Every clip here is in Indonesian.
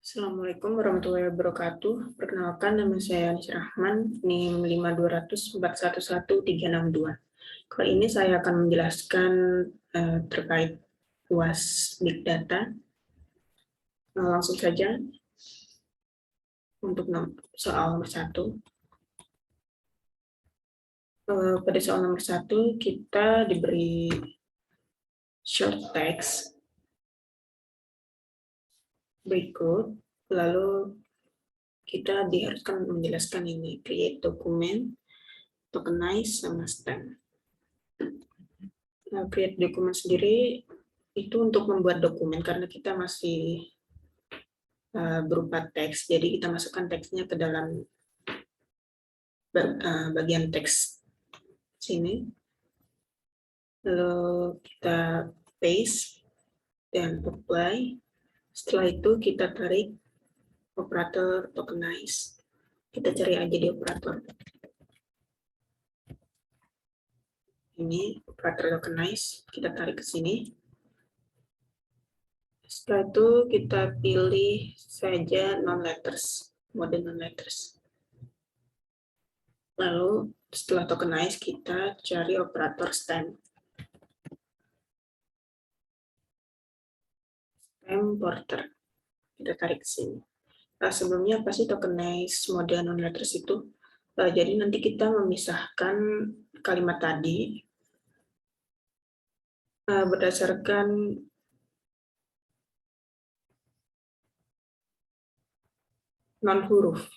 Assalamualaikum warahmatullahi wabarakatuh. Perkenalkan, nama saya Anis Rahman, NIM 52004111362. Kali ini saya akan menjelaskan terkait UAS Big Data. Langsung saja untuk soal nomor 1. Pada soal nomor 1, kita diberi short text berikut, lalu kita diharuskan menjelaskan ini, create dokumen, tokenize, sama stem. Create dokumen sendiri itu untuk membuat dokumen karena kita masih berupa teks, jadi kita masukkan teksnya ke dalam bagian teks sini, lalu kita paste dan apply. Setelah itu kita tarik operator tokenize, kita cari aja di operator ini, operator tokenize, kita tarik ke sini. Setelah itu kita pilih saja non-letters, mode non-letters. Lalu setelah tokenize kita cari operator stem. Stem porter. Kita tarik ke sini. Nah, sebelumnya apa sih tokenize mode non-letters itu? Jadi nanti kita memisahkan kalimat tadi berdasarkan non-huruf.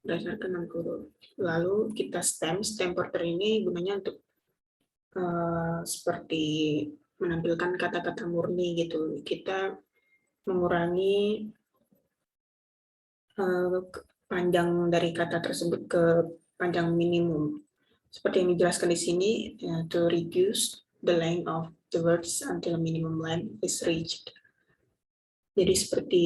Berdasarkan non-huruf. Lalu kita stem porter ini gunanya untuk seperti menampilkan kata-kata murni gitu. Kita mengurangi panjang dari kata tersebut ke panjang minimum. Seperti yang dijelaskan di sini, to reduce the length of the words until minimum length is reached. Jadi seperti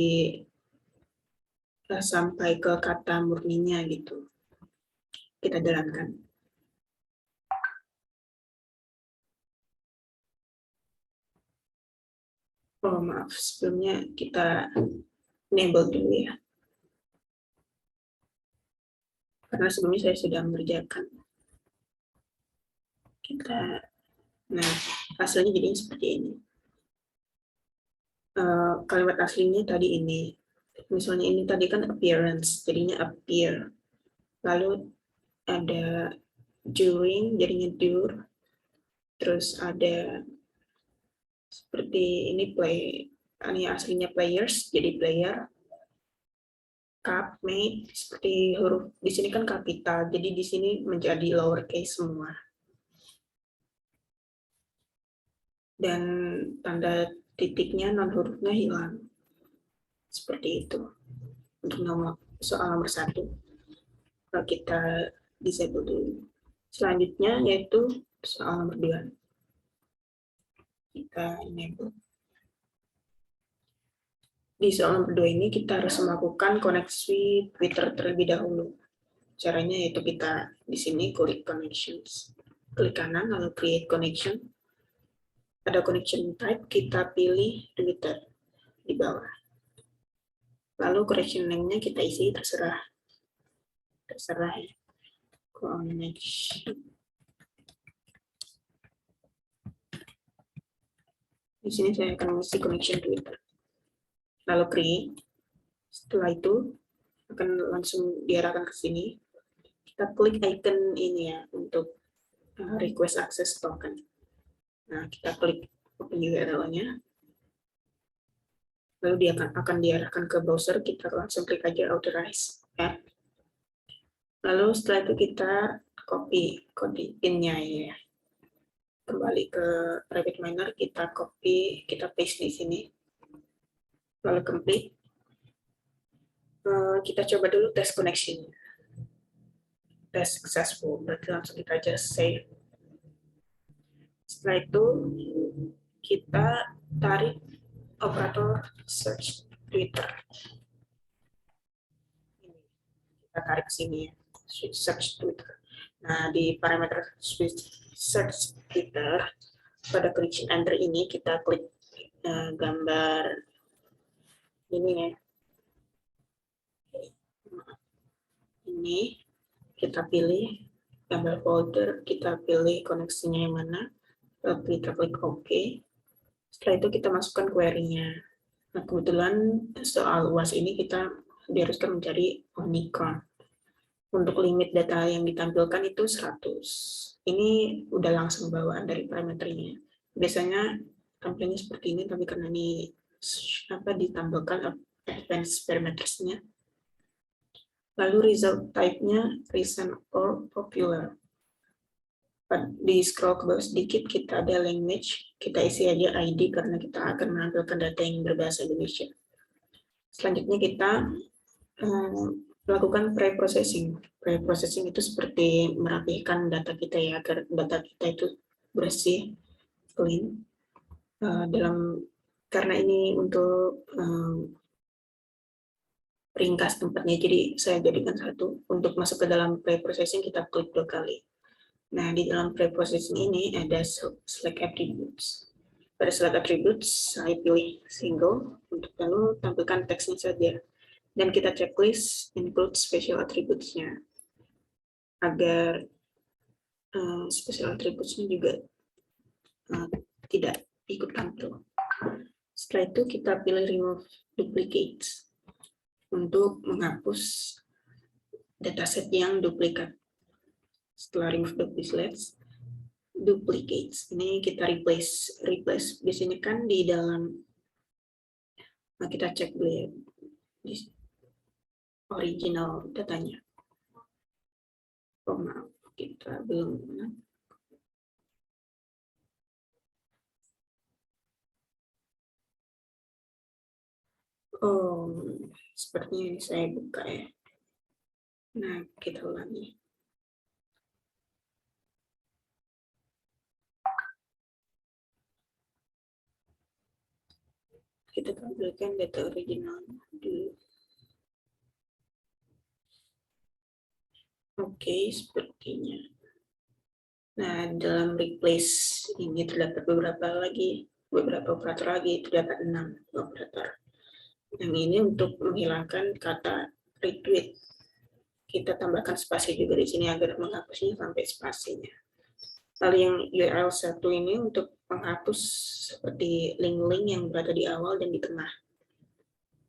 sampai ke kata murninya gitu. Kita jalankan. Oh maaf, sebelumnya kita enable dulu ya. Karena sebelumnya saya sudah mengerjakan. Nah, hasilnya jadi seperti ini. Kalimat aslinya tadi ini. Misalnya ini tadi kan appearance, jadinya appear. Lalu ada during, jadinya dur. Terus ada seperti ini play, ini aslinya players, jadi player. Cup, made, seperti huruf di sini kan kapital, jadi di sini menjadi lowercase semua. Dan tanda titiknya non hurufnya hilang. Seperti itu. Untuk soal nomor 1. Kita disable dulu. Selanjutnya yaitu soal nomor 2. Kita enable. Di soal nomor 2 ini kita harus melakukan koneksi Twitter terlebih dahulu. Caranya yaitu kita di sini klik connections. Klik kanan lalu create connection. Ada connection type, kita pilih Twitter di bawah. Lalu correction name-nya kita isi terserah ya. Connection. Di sini saya akan mengisi connection Twitter. Lalu create. Setelah itu akan langsung diarahkan ke sini. Kita klik icon ini ya untuk request access token. Nah, kita klik open URL-nya. Lalu dia akan diarahkan ke browser, kita langsung klik aja authorize app. Lalu setelah itu kita copy pin-nya ya. Kembali ke RabbitMiner, kita copy, kita paste di sini. Lalu complete. Kita coba dulu tes connection. Tes successful, berarti langsung kita aja save. Setelah itu kita tarik operator search Twitter. Kita tarik sini ya, search Twitter. Nah, di parameter search Twitter, pada connection enter ini kita klik gambar Ini ya. Ini kita pilih gambar folder, kita pilih koneksinya yang mana, kita klik OK. Setelah itu kita masukkan query-nya. Nah, kebetulan soal UAS ini kita diharuskan mencari Omicron. Untuk limit data yang ditampilkan itu 100. Ini udah langsung bawaan dari parameternya. Biasanya tampilnya seperti ini, tapi karena ini ditampilkan advanced parameters-nya. Lalu result type-nya recent or popular. Di scroll ke bawah sedikit, kita ada language, kita isi aja ID karena kita akan menampilkan data yang berbahasa Indonesia. Selanjutnya kita melakukan pre-processing. Pre-processing itu seperti merapihkan data kita ya, agar data kita itu bersih, clean. Karena ini untuk ringkas tempatnya, jadi saya jadikan satu. Untuk masuk ke dalam pre-processing kita klik 2 kali. Nah, di dalam pre-processing ini ada select attributes. Pada select attributes, saya pilih single untuk lalu tampilkan teksnya saja. Dan kita checklist include special attributes-nya agar special attributes-nya juga tidak ikut tampil. Setelah itu kita pilih remove duplicates untuk menghapus dataset yang duplikat. Setelah remove duplicates, ini kita replace. Biasanya kan di dalam, nah kita cek dulu ya, di original datanya. Oh maaf, kita belum. Oh, sepertinya ini saya buka ya. Nah, kita ulangi. Kita tampilkan data original dulu. Oke, sepertinya. Nah, dalam replace ini terdapat beberapa operator lagi, terdapat 6 operator. Yang ini untuk menghilangkan kata retweet. Kita tambahkan spasi juga di sini agar menghapusnya sampai spasinya. Lalu yang URL 1 ini untuk menghapus seperti link-link yang berada di awal dan di tengah.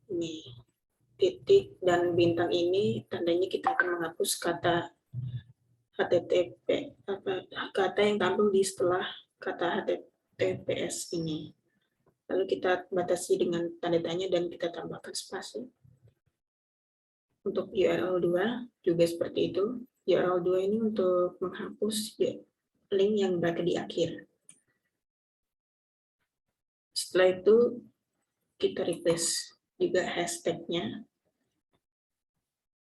Ini titik dan bintang ini tandanya kita akan menghapus kata HTTP, kata yang tampil di setelah kata HTTPS ini. Lalu kita batasi dengan tanda tanya dan kita tambahkan spasi. Untuk URL 2 juga seperti itu. URL 2 ini untuk menghapus link yang berada di akhir. Setelah itu kita replace juga hashtag-nya.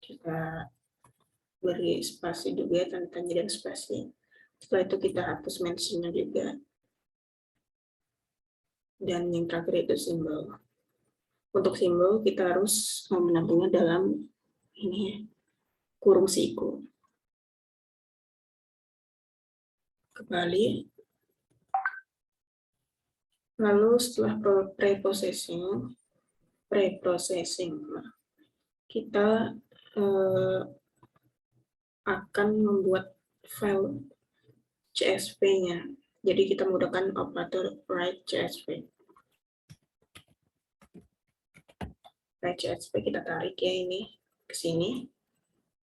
Kita beri spasi juga, tanda tanya dan spasi. Setelah itu kita hapus mention-nya juga. Dan yang terakhir itu simbol. Untuk simbol kita harus menampungnya dalam ini kurung siku. Kembali. Lalu setelah pre-processing, kita akan membuat file CSV-nya. Jadi kita menggunakan operator write CSV. Write CSV kita tarik ya ini ke sini.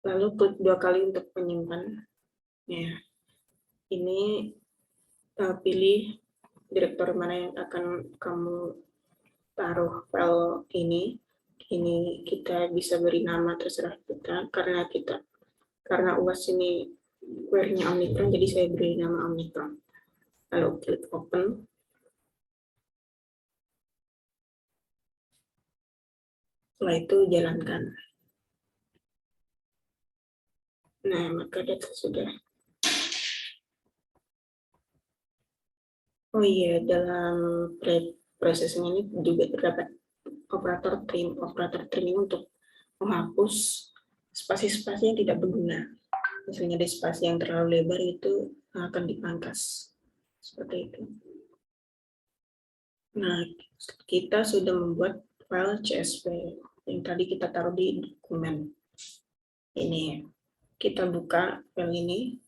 Lalu klik 2 kali untuk menyimpan. Ya. Ini pilih direktur mana yang akan kamu taruh file ini. Ini kita bisa beri nama terserah kita karena UAS ini query-nya Omicron, jadi saya beri nama Omicron. Lalu klik open. Setelah itu jalankan. Nah, maka data sudah. Oh iya, dalam processing ini juga terdapat operator trim. Operator trim ini untuk menghapus spasi-spasi yang tidak berguna. Misalnya ada spasi yang terlalu lebar itu akan dipangkas. Seperti itu. Nah, kita sudah membuat file CSV yang tadi kita taruh di dokumen. Ini kita buka file ini.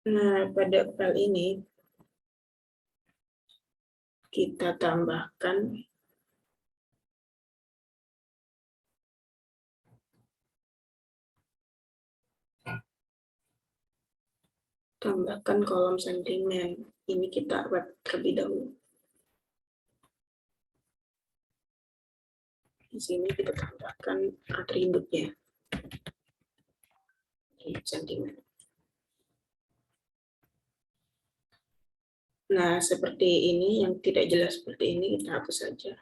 Nah, pada file ini kita tambahkan kolom sentimen. Ini kita wrap terlebih dahulu. Di sini kita tambahkan atributnya. Sentimen. Nah, seperti ini, yang tidak jelas seperti ini, kita hapus saja.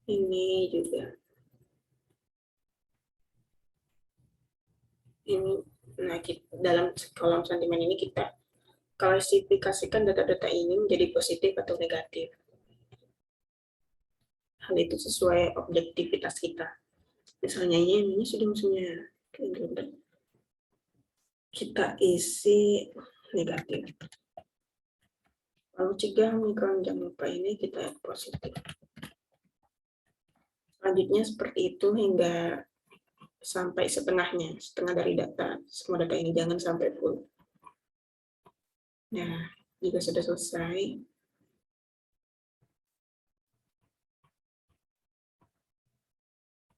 Ini juga. Ini, nah, dalam kolom sentimen ini kita klasifikasikan data-data ini menjadi positif atau negatif. Hal itu sesuai objektivitas kita. Misalnya ini sudah musuhnya. Kita isi negatif. Lalu cegah mikron jangan lupa ini kita positif. Selanjutnya seperti itu hingga sampai setengahnya, setengah dari data. Semua data ini jangan sampai full. Nah, jika sudah selesai,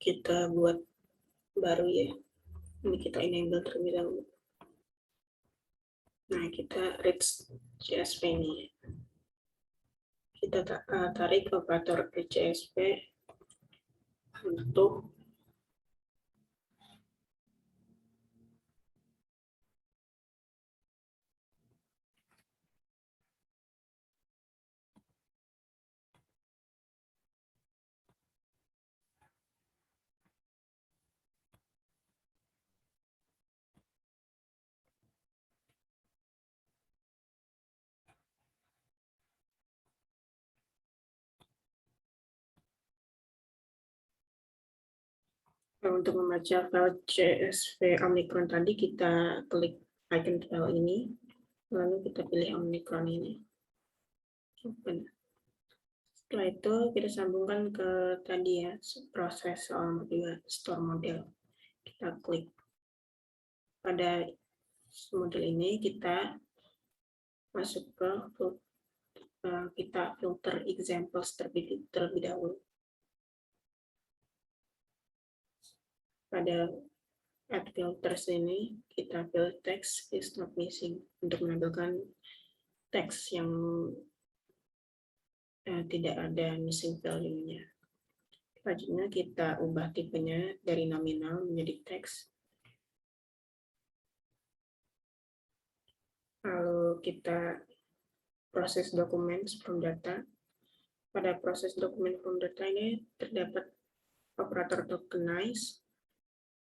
kita buat baru ya. Ini kita enable terlebih dahulu. Nah, kita read CSV ini. Kita tarik operator CSV untuk membaca file CSV Omicron tadi, kita klik icon file ini, lalu kita pilih Omicron ini. Open. Setelah itu kita sambungkan ke tadi ya, proses store model. Kita klik pada model ini, kita masuk ke kita filter examples terlebih dahulu. Pada add filters ini, kita pilih text is not missing untuk menampilkan teks yang tidak ada missing value-nya. Selanjutnya kita ubah tipenya dari nominal menjadi teks. Lalu kita proses dokumen from data. Pada proses dokumen from data ini terdapat operator tokenize,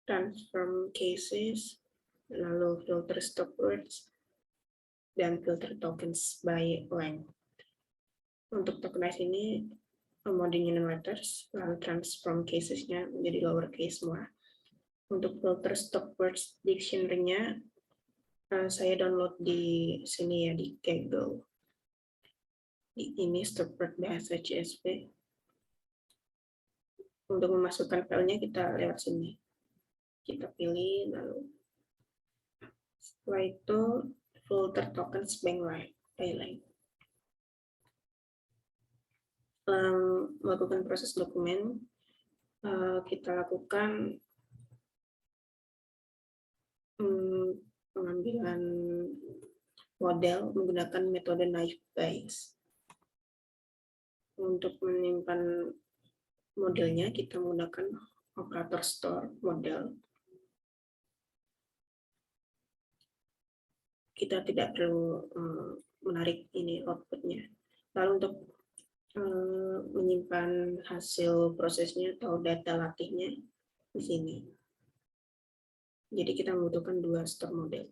transform cases, lalu filter stop words, dan filter tokens by length. Untuk tokenize ini modenya letters, lalu transform casesnya menjadi lowercase semua. Untuk filter stop words dictionary-nya saya download di sini ya, di Kaggle. Ini stop word bahasa CSV. Untuk memasukkan filenya kita lewat sini. Kita pilih, lalu setelah itu filter tokens by line. Melakukan proses dokumen, kita lakukan pengambilan model menggunakan metode naive Bayes. Untuk menyimpan modelnya, kita menggunakan operator store model. Kita tidak perlu menarik ini outputnya. Lalu untuk menyimpan hasil prosesnya atau data latihnya di sini. Jadi kita membutuhkan 2 store model.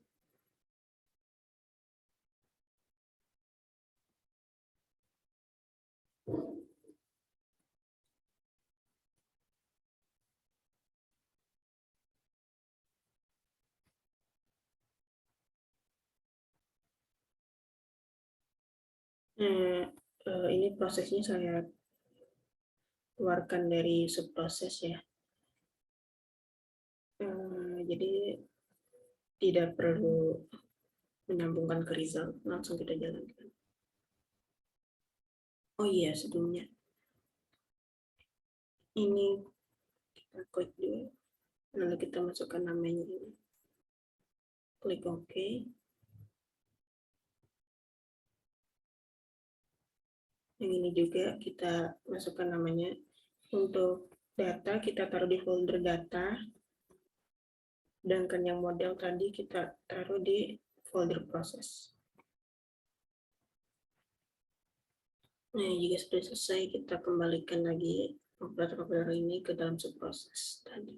Ini prosesnya saya keluarkan dari subproses ya. Jadi tidak perlu menyambungkan ke result, langsung kita jalankan. Oh iya, sebelumnya ini kita klik dulu, lalu kita masukkan namanya ini. Klik OK. Yang ini juga kita masukkan namanya. Untuk data kita taruh di folder data, sedangkan yang model tadi kita taruh di folder proses. Nah, jika sudah selesai, kita kembalikan lagi operator-operator ini ke dalam subproses tadi.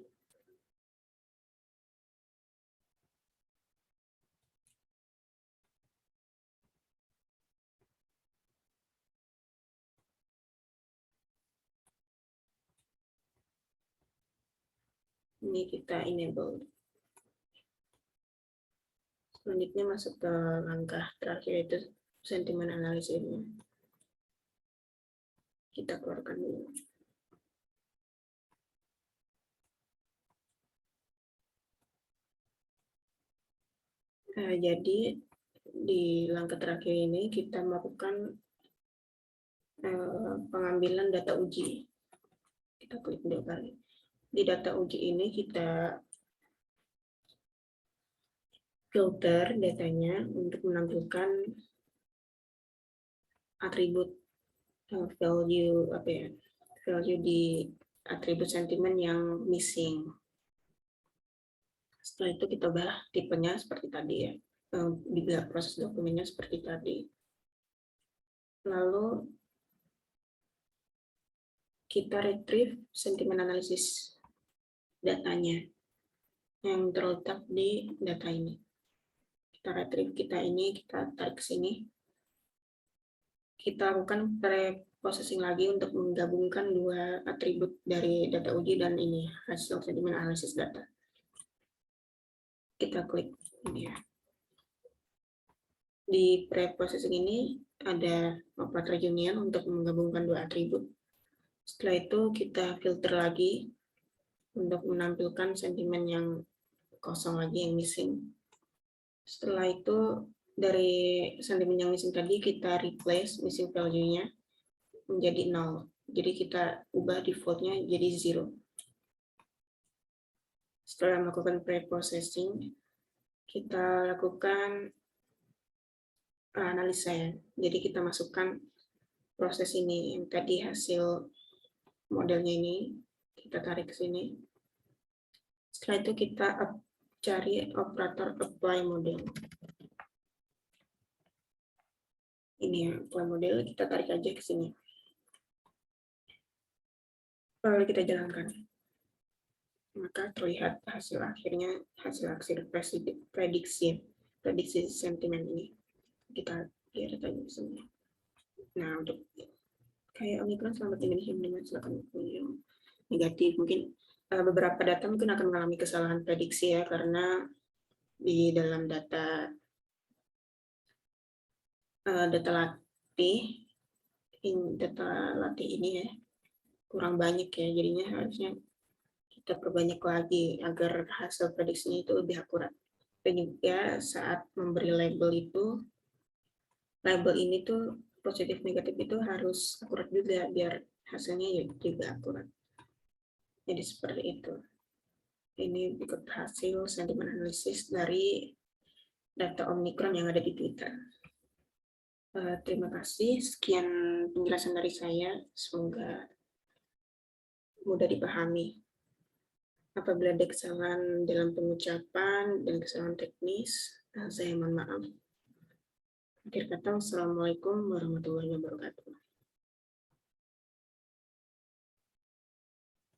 Ini kita enable. Selanjutnya masuk ke langkah terakhir, yaitu sentimen analisisnya. Kita keluarkan dulu. Jadi di langkah terakhir ini kita melakukan pengambilan data uji. Kita klik dua kali. Di data uji ini kita filter datanya untuk menampilkan atribut value value di atribut sentimen yang missing. Setelah itu kita ubah tipenya seperti tadi ya, di proses dokumennya seperti tadi. Lalu kita retrieve sentimen analisis datanya yang terletak di data ini. Kita retrieve kita tarik ke sini. Kita lakukan pre-processing lagi untuk menggabungkan dua atribut dari data uji dan ini hasil sentimen analisis data. Kita klik ini ya. Di pre-processing ini ada operator union untuk menggabungkan dua atribut. Setelah itu kita filter lagi untuk menampilkan sentimen yang kosong lagi, yang missing. Setelah itu dari sentimen yang missing tadi kita replace missing value-nya menjadi 0. Jadi kita ubah default-nya jadi 0. Setelah melakukan pre-processing, kita lakukan analisa ya. Jadi kita masukkan proses ini, yang tadi hasil modelnya ini, kita tarik ke sini. Setelah itu kita cari operator apply model. Ini ya, apply model, kita tarik aja ke sini. Lalu kita jalankan. Maka terlihat hasil akhirnya, hasil prediksi sentimen ini. Kita lihat aja di sini. Nah, untuk kayak Omicron selamat Indonesia dengan silakan yang negatif. Mungkin beberapa data mungkin akan mengalami kesalahan prediksi ya, karena di dalam data latih ini ya kurang banyak ya, jadinya harusnya kita perbanyak lagi agar hasil prediksinya itu lebih akurat. Dan juga saat memberi label ini tuh positif negatif itu harus akurat juga biar hasilnya juga akurat. Jadi seperti itu. Ini berikut hasil sentimen analisis dari data Omicron yang ada di Twitter. Terima kasih. Sekian penjelasan dari saya. Semoga mudah dipahami. Apabila ada kesalahan dalam pengucapan dan kesalahan teknis, saya mohon maaf. Akhir kata, wassalamualaikum warahmatullahi wabarakatuh.